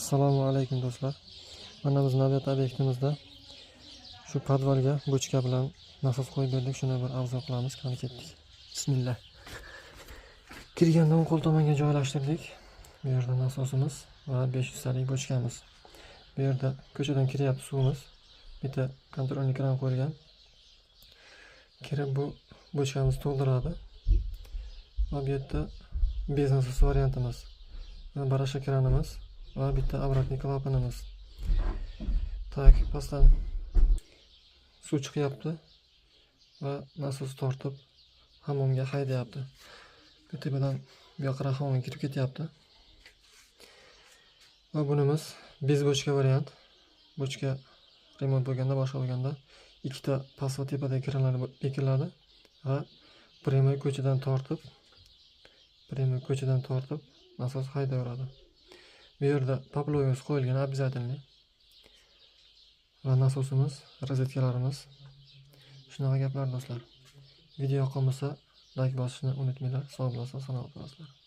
Assalomu alaykum do'stlar. Mana biz navbat obyektimizda shu podvalga bochka bilan nasos qo'yib berdik. Shuni bir avzo qilamiz. Qani ketdik. Bismillah. Kirganda o'ng qo'l tomonga joylashtirdik. Bu yerda nasosimiz va 500 talik bochkamiz. Bu yerda ko'chadan kiryapti suvimiz. Bitta kontrolni kran qo'yilgan. Kirib bu bochkamiz to'ldiradi. Va bu yerda biznes variantimiz. Barasha kranimiz va bitta обратный klapanimiz. Tak, pastdan suv chiqyapti va nasos tortib hammomga haydayapti. Bu tepadan bu yoqqa hammomga kirib ketyapti. Va bunimiz bez bochka variant. Bochka remont bo'lganda, boshqa bo'lganda ikkita past va tepadagi kranlar bekiladi va premay ko'chadan tortib nasos haydaveradi. Bu yerda paployimiz qo'yilgan обязательный. Va nasosimiz, rozetkalarimiz. Shunaqa gaplar do'stlar. Video yoqqan bo'lsa, like bosishni unutmanglar. Sog' bo'lasiz, salomat bo'lasiz.